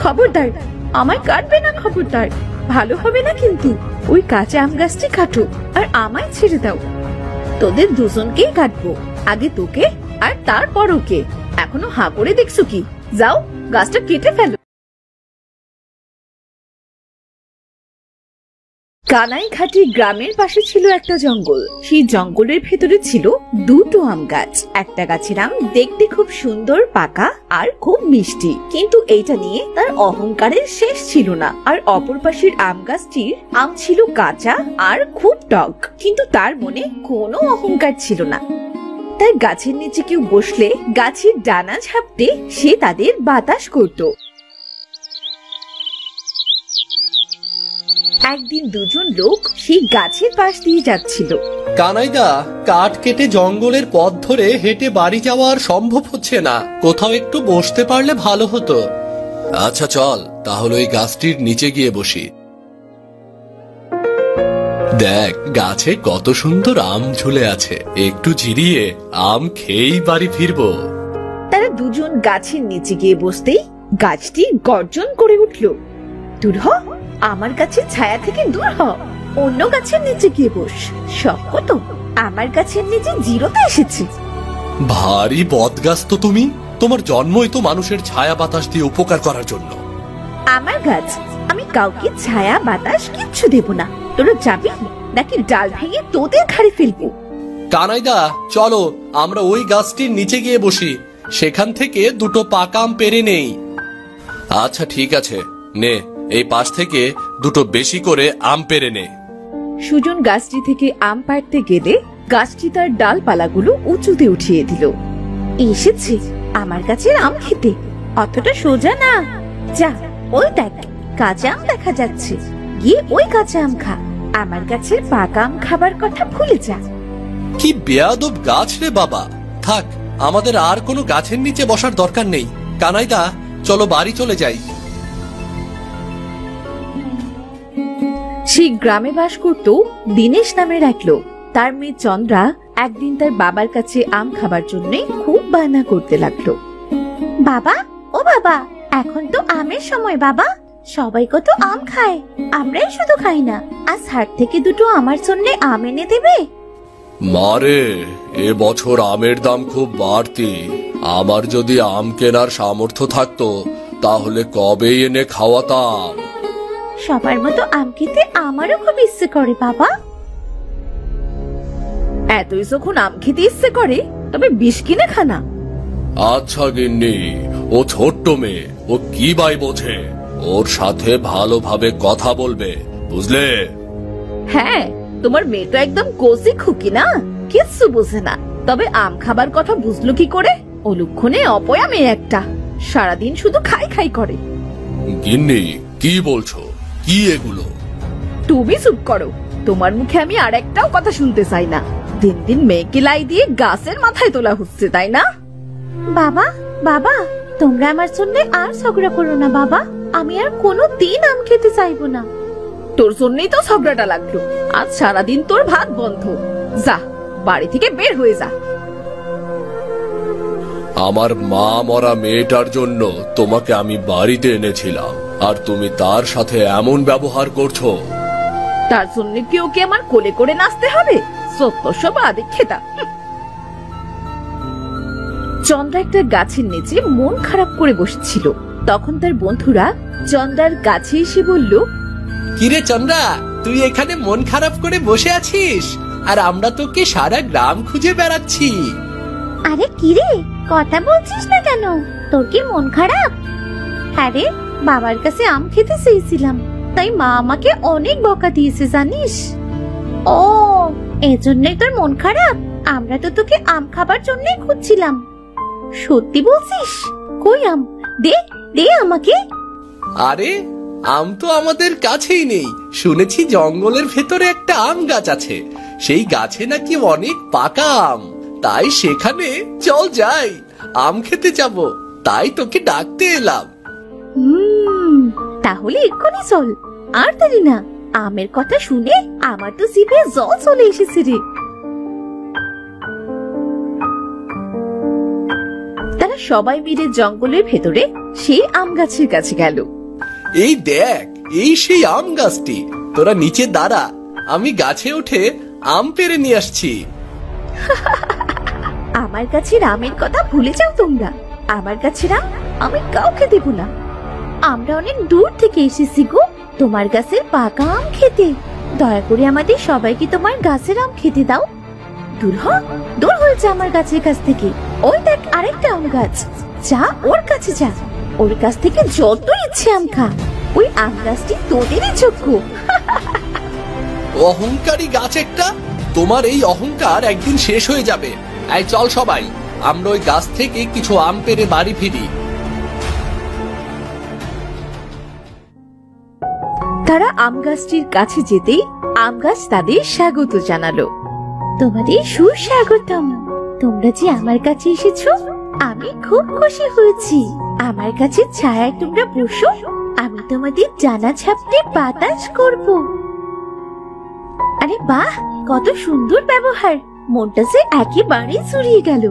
খবরদার, আমায় কাটবে না, খবরদার। ভালো হবে না কিন্তু। ওই কাঁচা আম গাছটি কাটো আর আমায় ছেড়ে দাও। তোদের দুজনকেই কাটবো, আগে তোকে আর তারপর ওকে। এখনো হাঁ করে দেখছো কি? যাও, গাছটা কেটে ফেলো। কানাইঘাটি গ্রামের পাশে ছিল একটা জঙ্গল। সেই জঙ্গলের ভেতরে ছিল দুটো আম গাছ। একটা গাছের আম দেখতে খুব সুন্দর, পাকা আর খুব মিষ্টি, কিন্তু এইটা নিয়ে তার অহংকারের শেষ ছিল না। আর অপর পাশের আম গাছটির আম ছিল কাঁচা আর খুব টক, কিন্তু তার মনে কোনো অহংকার ছিল না। তাই গাছের নিচে কেউ বসলে গাছের ডানা ঝাপটে সে তাদের বাতাস করত। একদিন দুজন লোক সেই গাছের পাশ দিয়ে যাচ্ছিল। কানাইদা, কাঠ কেটে জঙ্গলের পথ ধরে হেঁটে বাড়ি যাওয়া আর সম্ভব হচ্ছে না। কোথাও একটু বসতে পারলে ভালো হতো। আচ্ছা চল, তাহলে ওই গাছটির নিচে গিয়ে বসি। দেখ, গাছে কত সুন্দর আম ঝুলে আছে। একটু জিরিয়ে আম খেয়েই বাড়ি ফিরবো। তারা দুজন গাছের নিচে গিয়ে বসতেই গাছটি গর্জন করে উঠল, দূর হ, আমার গাছের ছায়া থেকে দূর হ, অন্য গাছের নিচে গিয়ে বস। শখ কত, আমার গাছের নিচে জিরোতে এসেছে। ভারী বদগাছ তো তুমি। তোমার জন্মই তো মানুষের ছায়া বাতাস দিয়ে উপকার করার জন্য। আমার গাছ, আমি কাউকে ছায়া বাতাস কিচ্ছু দেব না। তোরা যাবি নাকি ডাল ভেঙে তোদের ঘাড়ে ফেলবো? কানাইদা, চলো আমরা ওই গাছটির নিচে গিয়ে বসি, সেখান থেকে দুটো পাকা আম পেরে নেই। আচ্ছা ঠিক আছে, নে, এই পাশ থেকে দুটো বেশি করে আম পেরে নে। সুজন গাছটি থেকে আম পাড়তে গেলে গাছটি তার ডালপালাগুলো উঁচুতে উঠিয়ে দিল। এসেছে আমার গাছের আম খেতে, অতটা সোজা না। যা, ওই দেখ কাঁচা আম দেখা যাচ্ছে, গিয়ে ওই কাঁচা আম খা। আমার গাছের পাকা আম খাবার কথা ভুলে যা। কি বেয়াদব গাছ রে বাবা। থাক, আমাদের আর কোনো গাছের নিচে বসার দরকার নেই। কানাইদা, চলো বাড়ি চলে যাই। সেই গ্রামে বাস করত দিনেশ নামের এক লোক। তার মেয়ে চন্দ্রা একদিন তার বাবার কাছে আম খাবার জন্য খুব বায়না করতে লাগলো। বাবা, ও বাবা, এখন তো আমের সময় বাবা, সবাই কত আম খায়, আমরাই শুধু খাই না। আজ হাট থেকে দুটো আমার জন্য আম এনে দেবে? মারে, এ বছর আমের দাম খুব বাড়তি। আমার যদি আম কেনার সামর্থ্য থাকতো তাহলে কবেই এনে খাওয়াতাম। সবার মতো আম খেতে আমারও খুব ইচ্ছে করে বাবা। এতই যখন আম খেতে ইচ্ছে করে, তবে বিষ কিনে খানা। আচ্ছা গিন্নি, ও ছোট্ট মেয়ে, ও কি বাই বোঝে। ওর সাথে ভালোভাবে কথা বলবে, বুঝলে? হ্যাঁ, তোমার মেয়ে তো একদম কোসি খুকি না, কিচ্ছু বোঝে না। তবে আম খাবার কথা বুঝলো কি করে? অলুক্ষণে অপয়া মেয়ে একটা, সারাদিন শুধু খাই খাই করে। গিন্নি, কি বলছো? কি এগুলো? তুমি চুপ করো, তোমার মুখে আমি আর একটাও কথা শুনতে চাই না। দিন দিন মেয়েকে লাই দিয়ে গাছের মাথায় তোলা হচ্ছে, তাই না? বাবা, বাবা, তোমরা আমার জন্য আর ঝগড়া করো না বাবা। আমি আর কোনো দিন আম খেতে চাইবো না। তোর জন্যই তো ঝগড়াটা লাগলো। আজ সারাদিন তোর ভাত বন্ধ। যা, বাড়ি থেকে বের হয়ে যা। আমার মা মরা মেয়েটার জন্য তোমাকে আমি বাড়িতে এনেছিলাম, আর তুমি তার সাথে এমন ব্যবহার করছো। তার জন্য কি ওকে আমার কোলে করে নাচতে হবে? সত্য সব আদিক্ষেতা। চন্দ্রা একটা গাছের নিচে মন খারাপ করে বসেছিল। তখন তার বন্ধুরা চন্দ্রার কাছে এসে বলল, কিরে চন্দ্রা, তুই এখানে মন খারাপ করে বসে আছিস, আর আমরা তোকে সারা গ্রাম খুঁজে বেড়াচ্ছি। আরে কিরে, কথা বলছিস না কেন? তোর কি মন খারাপ? আরে বাবার কাছে আম খেতে চেয়েছিলাম, তাই মা আমাকে অনেক বকা দিয়েছে জানিস। ও, এজন্যই তোর মন খারাপ? আমরা তো তোকে আম খাবার জন্যই খুঁজছিলাম। সত্যি বলছিস? কই আম? দে দে আমাকে। আরে আম তো আমাদের কাছেই নেই। শুনেছি জঙ্গলের ভেতরে একটা আম গাছ আছে, সেই গাছে নাকি অনেক পাকা আম। তাই সেখানে চল যাই, আম খেতে যাব। তাই তোকে ডাকতে এলাম। তাহলে এক্ষুনি চল, আর দেরি না। আমের কথা শুনে আমার তো জিভে জল চলে এসেছে রে। তারা সবাই মিলে জঙ্গলের ভেতরে সেই আম গাছের কাছে গেল। এই দেখ, এই সেই আম গাছটি। তোরা নিচে দাঁড়া, আমি গাছে উঠে আম পেড়ে নিয়ে আসছি। আমার গাছের আমের কথা ভুলে যাও তোমরা। আমার গাছের আম আমি কাউকে দেব না। আমরা অনেক দূর থেকে এসেছি গো তোমার গাছের পাকা আম খেতে। দয়া করে আমাদের সবাইকে তোমার গাছের আম খেতে দাও। দূর হ, দূর হয়েছে আমার গাছের কাছ থেকে। ওই দেখ আরেকটা আম গাছ, যা ওর কাছে যা। ওর কাছ থেকে যত ইচ্ছে আম খা। ওই আম গাছটি তোদেরই যোগ্য। অহংকারী গাছ একটা, তোমার এই অহংকার একদিন শেষ হয়ে যাবে। এই চল সবাই, আমরা ওই গাছ থেকে কিছু আম পেড়ে বাড়ি ফিরি। তারা আম গাছটির কাছে যেতেই আম গাছ তাদের স্বাগত জানালো। তোমাদের সুস্বাগতম। তোমরা যে আমার কাছে এসেছো, আমি খুব খুশি হয়েছি। আমার কাছে ছায়ায় তোমরা বসো, আমি তোমাদের জানা ছাপতে বাতাস করব। আরে বাহ, কত সুন্দর ব্যবহার। মনটা যে একেবারে জুড়িয়ে গেল।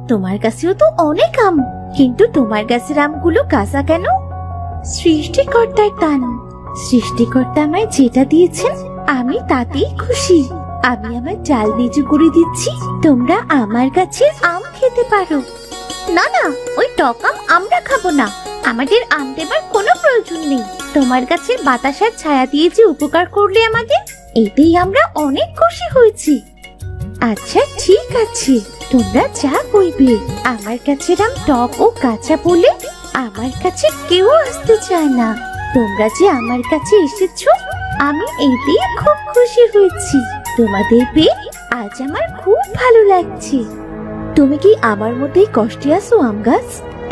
তোমার কাছেও তো অনেক আম, কিন্তু তোমার গাছের আমগুলো কাঁচা কেন? সৃষ্টিকর্তার দান। সৃষ্টিকর্তা আমায় যেটা দিয়েছেন আমি তাতেই খুশি। আমি আমার ডাল নিচু করে দিচ্ছি, তোমরা আমার কাছে আম খেতে পারো। না না, ওই টক আম আমরা খাবো না। আমাদের আম দেবার কোনো প্রয়োজন নেই। তোমার কাছে বাতাসার ছায়া দিয়ে যে উপকার করলে আমাদের, এতেই আমরা অনেক খুশি হয়েছি। আচ্ছা ঠিক আছে, তোমরা যা কইবে। আমার কাছে আম টক ও কাঁচা বলে আমার কাছে কেউ আসতে চায় না। তোমরা যে আমার কাছে এসেছো, আমি এতেই খুব খুশি হয়েছি। তোমাদের পেয়ে আজ আমার খুব ভালো লাগছে। তুমি কি আমার মধ্যেই কষ্টে আছো আম গাছ?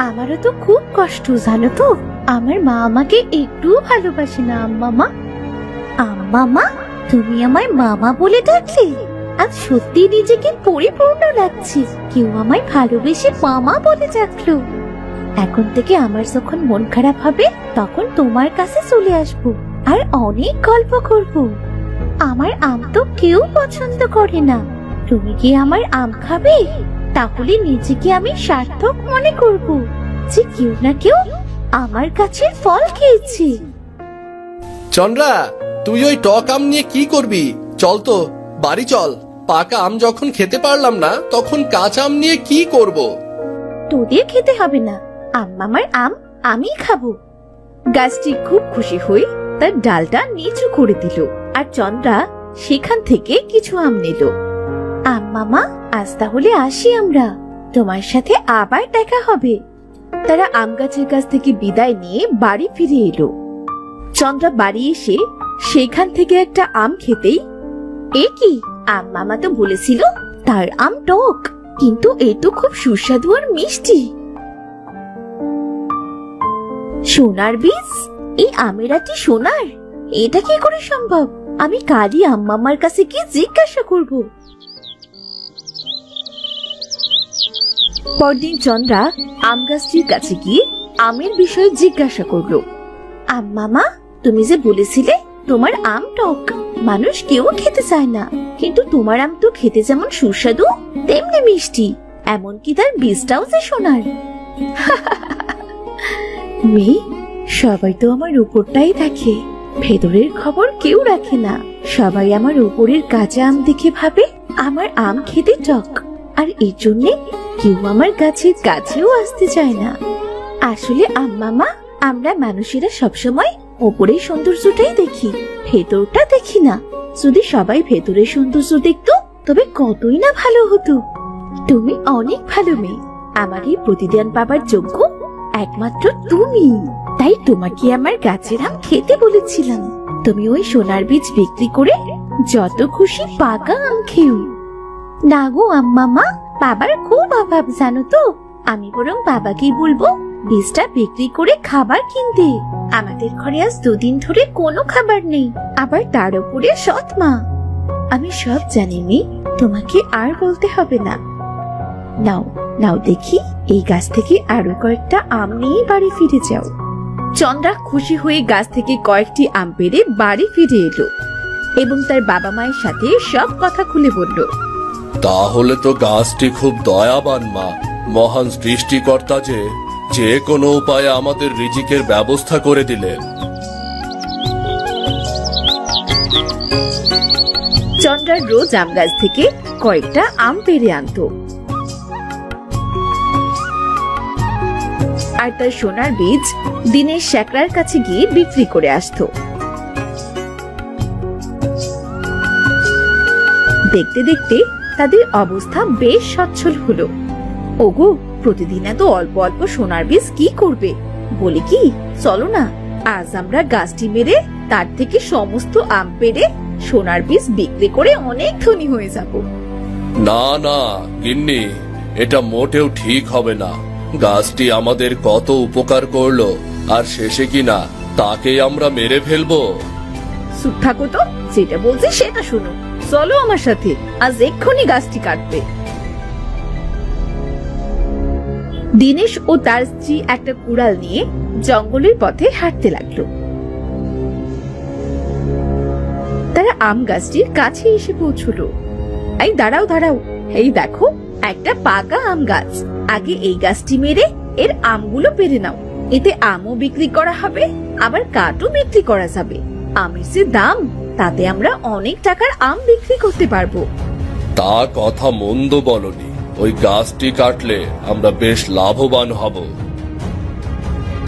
আমারও তো খুব কষ্ট, জানো তো। আমার মা আমাকে একটু ভালোবাসে না আম্মামা। আম্মামা, তুমি আমায় মামা বলে ডাকলে। আজ সত্যি নিজেকে পরিপূর্ণ লাগছে। কেউ আমায় ভালোবেসে মামা বলে ডাকলো। এখন থেকে আমার যখন মন খারাপ হবে, তখন তোমার কাছে চলে আসবো আর অনেক গল্প করব। আমার আম তো কেউ পছন্দ করে না। তুমি কি আমার আম খাবে? তাহলে নিজেকে আমি সার্থক মনে করব যে কেউ না কেউ আমার কাছে ফল খেয়েছে। চন্দ্রা, তুই ওই টক আম নিয়ে কি করবি? চল তো বাড়ি চল। পাকা আম যখন খেতে পারলাম না, তখন কাঁচা আম নিয়ে কি করব? তোদের খেতে হবে না, আম্মামার আম আমি খাবো। গাছটি খুব খুশি হয়ে তার ডালটা নিচু করে দিল, আর চন্দ্রা সেখান থেকে কিছু আম নিল। আম্মামা, আজ তাহলে আসি আমরা। তোমার সাথে আবার দেখা হবে। তারা আম গাছের কাছ থেকে বিদায় নিয়ে বাড়ি ফিরে এলো। চন্দ্রা বাড়ি এসে সেখান থেকে একটা আম খেতেই, এ কি, আম্মামা তো বলেছিল তার আম টক, কিন্তু এ তো খুব সুস্বাদু আর মিষ্টি। সোনার বীজ? এই আমের আটি সোনার? এটা কি করে সম্ভব? আমি কালই আম্মামার কাছে গিয়ে জিজ্ঞাসা করব। পরদিন চন্দ্রা আম গাছটির কাছে গিয়ে আমের বিষয়ে জিজ্ঞাসা করলো। আম্মামা, তুমি যে বলেছিলে তোমার আম টক, মানুষ কেউ খেতে চায় না, কিন্তু তোমার আম তো খেতে যেমন সুস্বাদু তেমনি মিষ্টি, এমনকি তার বীজটাও যে সোনার। মেয়ে, সবাই তো আমার উপরটাই দেখে, ভেতরের খবর কেউ রাখে না। সবাই আমার উপরের কাঁচা আম দেখে ভাবে আমার আম খেতে টক, আর এর জন্য কেউ আমার গাছের কাছেও আসতে চায় না। আসলে আম্মামা, আমরা মানুষেরা সবসময় উপরের সৌন্দর্যটাই দেখি, ভেতরটা দেখি না। যদি সবাই ভেতরের সৌন্দর্য দেখতো, তবে কতই না ভালো হতো। তুমি অনেক ভালো মেয়ে, আমার এই প্রতিদান পাবার যোগ্য একমাত্র তুমি। তাই তোমাকে আমার গাছের আম খেতে বলেছিলাম। তুমি ওই সোনার বীজ বিক্রি করে যত খুশি পাকা আম খেও। না গো আম্মামা, বাবার খুব অভাব জানো তো। আমি বরং বাবাকেই বলবো বীজটা বিক্রি করে খাবার কিনতে। আমাদের ঘরে আজ 2 দিন ধরে কোনো খাবার নেই, আবার তার উপরে সৎ মা। আমি সব জানি মেয়ে, তোমাকে আর বলতে হবে না। নাও নাও দেখি, এই গাছ থেকে আরো কয়েকটা আম নিয়ে বাড়ি ফিরে যাও। চন্দ্রা খুশি হয়ে গাছ থেকে কয়েকটি আম পেড়ে বাড়ি ফিরে এলো এবং তার বাবা মায়ের সাথে সব কথা খুলে বলল। তাহলে তো গাছটি খুব দয়াবান মা। মহান সৃষ্টিকর্তা যে কোনো উপায়ে আমাদের রিজিকের ব্যবস্থা করে দিলেন। চন্দ্রা রোজ আম গাছ থেকে কয়েকটা আম পেড়ে আনতো আর তার সোনার বীজ দিনের শ্যাকরার কাছে গিয়ে বিক্রি করে আসতো। দেখতে দেখতে তাদের অবস্থা বেশ সচ্ছল হলো। ওগো, প্রতিদিন এত অল্প অল্প সোনার বীজ কি করবে? বলি কি, চলো না আজ আমরা গাছটি মেরে তার থেকে সমস্ত আম পেড়ে সোনার বীজ বিক্রি করে অনেক ধনী হয়ে যাব। না না গিন্নি, এটা মোটেও ঠিক হবে না। গাছটি আমাদের কত উপকার করলো, আর শেষে কিনা তাকে আমরা মেরে ফেলবো। চুপ থাকো তো, যেটা বলছি সেটা শুনো। চলো আমার সাথে, আজ এক্ষুনি গাছটি কাটবে। দিনেশ ও তার স্ত্রী একটা কুড়াল নিয়ে জঙ্গলের পথে হাঁটতে লাগলো। তারা আম গাছটির কাছে এসে পৌঁছলো। এই দাঁড়াও দাঁড়াও, এই দেখো একটা পাকা আম গাছ। আগে এই গাছটি মেরে এর আমগুলো পেরে নাও, এতে আমও বিক্রি করা হবে, আবার কাঠও বিক্রি করা যাবে। আমের যে দাম, তাতে আমরা অনেক টাকার আম বিক্রি করতে পারবো। তা কথা মন্দ বলনি, ওই গাছটি কাটলে আমরা বেশ লাভবান হব।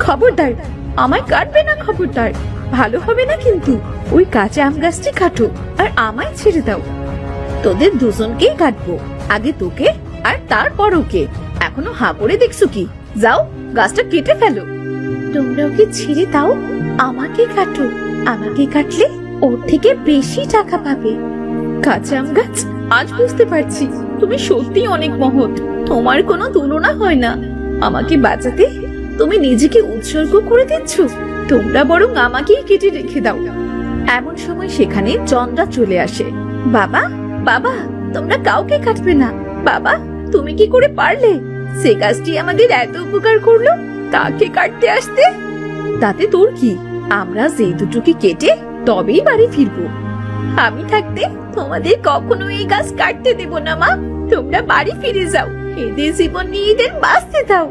খবরদার, আমায় কাটবে না, খবরদার। ভালো হবে না কিন্তু। ওই কাঁচা আম গাছটি কাটো আর আমায় ছেড়ে দাও। তোদের দুজনকেই কাটবো, আগে তোকে আর তারপর ওকে। এখনো হাঁ করে দেখছো কি? যাও, গাছটা কেটে ফেলো। তোমরা ওকে ছেড়ে দাও, আমাকে কাটো। আমাকে কাটলে ওর থেকে বেশি টাকা পাবে। কাঁচা আম গাছ, আজ বুঝতে পারছি তুমি সত্যি অনেক মহৎ। তোমার কোনো তুলনা হয় না। আমাকে বাঁচাতে তুমি নিজেকে উৎসর্গ করে দিচ্ছ। তোমরা বরং আমাকেই কেটে রেখে দাও। এমন সময় সেখানে চন্দ্রা চলে আসে। বাবা, বাবা, তোমরা কাউকে কাটবে না। বাবা, তুমি কি করে পারলে? সে গাছটি আমাদের এত উপকার করলো, তাকে কাটতে আসতে? তাতে তোর কি? আমরা যে দুটোকে কেটে তবেই বাড়ি ফিরবো। আমি থাকতে তোমাদের কখনো এই গাছ কাটতে দেব না মা। তোমরা বাড়ি ফিরে যাও, এদের জীবন নিয়ে এদের বাঁচতে দাও।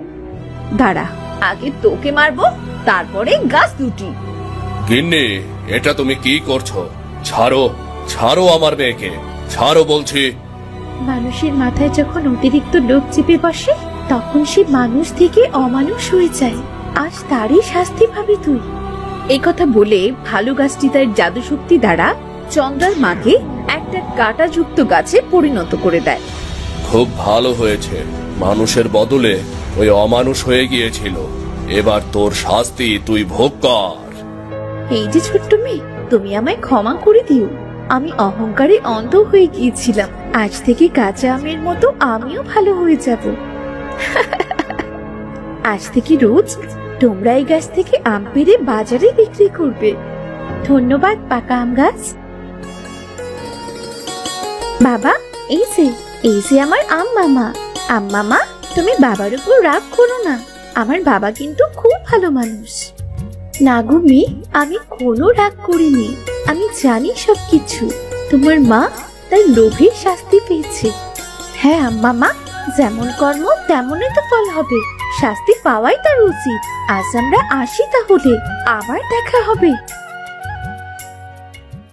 দাঁড়া, আগে তোকে মারবো, তারপরে গাছ দুটি। গিন্নি, এটা তুমি কি করছো? ছাড়ো, ছাড়ো আমার মেয়েকে, ছাড়ো বলছি। মানুষের মাথায় যখন অতিরিক্ত লোভ চেপে বসে, তখন সে মানুষ থেকে অমানুষ হয়ে যায়। আজ তারই শাস্তি পাবি তুই। এই কথা বলে ভালো গাছটি তার জাদু শক্তি দ্বারা চন্দ্রার মাকে একটা কাঁটাযুক্ত গাছে পরিণত করে দেয়। খুব ভালো হয়েছে, মানুষের বদলে ওই অমানুষ হয়ে গিয়েছিল। এবার তোর শাস্তি তুই ভোগ কর। এই যে ছোট্ট মেয়ে, তুমি আমায় ক্ষমা করে দিও। আমি অহংকারে অন্ধ হয়ে গিয়েছিলাম। আজ থেকে কাঁচা আমের মতো আমিও ভালো হয়ে যাব। আজ থেকে রোজ তোমরা এই গাছ থেকে আম পেড়ে বাজারে বিক্রি করবে। ধন্যবাদ পাকা আম গাছ। বাবা, এই যে আমার আম মামা। আম মামা, তুমি বাবার উপর রাগ করো না। আমার বাবা কিন্তু খুব ভালো মানুষ। না গো মেয়ে, আমি কোনো রাগ করিনি। আমি জানি সবকিছু। তোমার মা তার লোভের শাস্তি পেয়েছে। হ্যাঁ আম মামা, যেমন কর্ম তেমনই তো ফল হবে। শাস্তি পাওয়াই তার উচিত। আজ আমরা আসি তাহলে, আবার দেখা হবে।